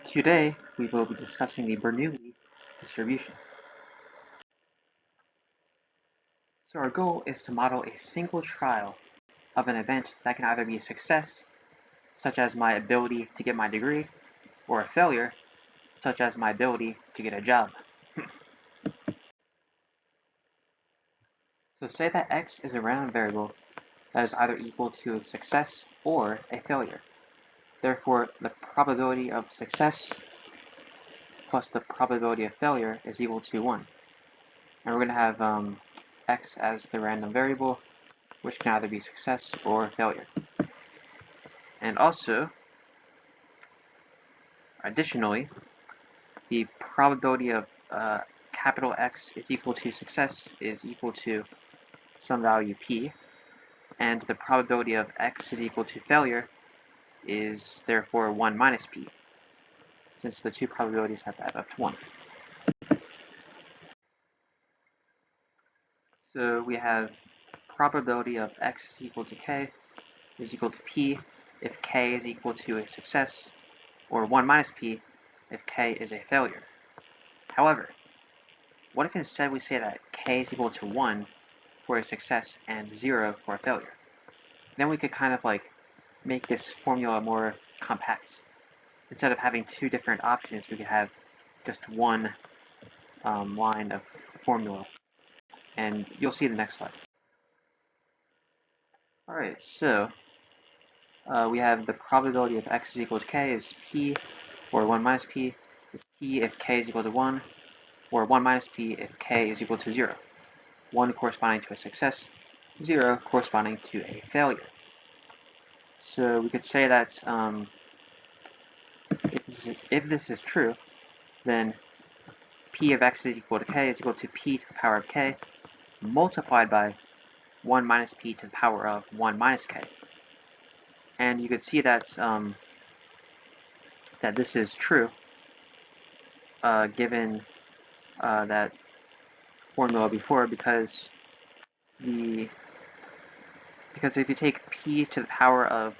Today, we will be discussing the Bernoulli distribution. So our goal is to model a single trial of an event that can either be a success, such as my ability to get my degree, or a failure, such as my ability to get a job. So say that x is a random variable that is either equal to a success or a failure. Therefore, the probability of success plus the probability of failure is equal to 1. And we're going to have x as the random variable, which can either be success or failure. And also, additionally, the probability of capital X is equal to success is equal to some value p, and the probability of X is equal to failure is therefore 1 minus p, since the two probabilities have to add up to 1. So we have probability of X is equal to k is equal to p if k is equal to a success, or 1 minus p if k is a failure. However, what if instead we say that k is equal to 1 for a success and 0 for a failure? Then we could kind of like make this formula more compact. Instead of having two different options, we could have just one line of formula. And you'll see the next slide. Alright, so we have the probability of x is equal to k is p, or 1 minus p. It's p if k is equal to 1, or 1 minus p if k is equal to 0. 1 corresponding to a success, 0 corresponding to a failure. So we could say that if this is true, then p of x is equal to k is equal to p to the power of k multiplied by 1 minus p to the power of 1 minus k. And you could see that that this is true given that formula before, because if you take p to the power of,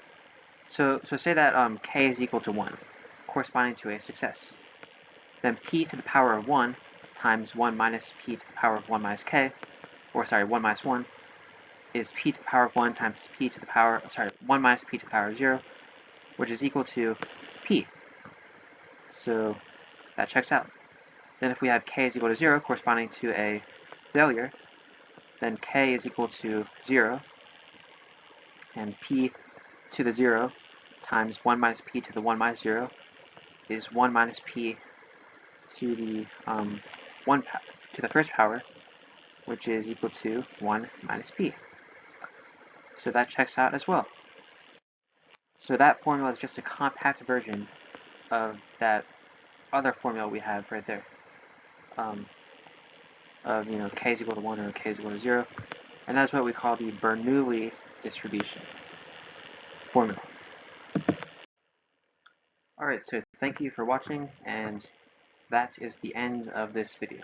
so say that k is equal to 1, corresponding to a success, then p to the power of 1 times 1 minus p to the power of 1 minus k, or sorry, 1 minus 1, is p to the power of 1 times p to the power, 1 minus p to the power of 0, which is equal to p. So that checks out. Then if we have k is equal to 0, corresponding to a failure, then k is equal to 0, and p to the 0 times 1 minus p to the 1 minus 0 is 1 minus p to the to the first power, which is equal to 1 minus p. So that checks out as well. So that formula is just a compact version of that other formula we have right there, of k is equal to 1 or k is equal to 0, and that's what we call the Bernoulli distribution formula. Alright, so thank you for watching, and that is the end of this video.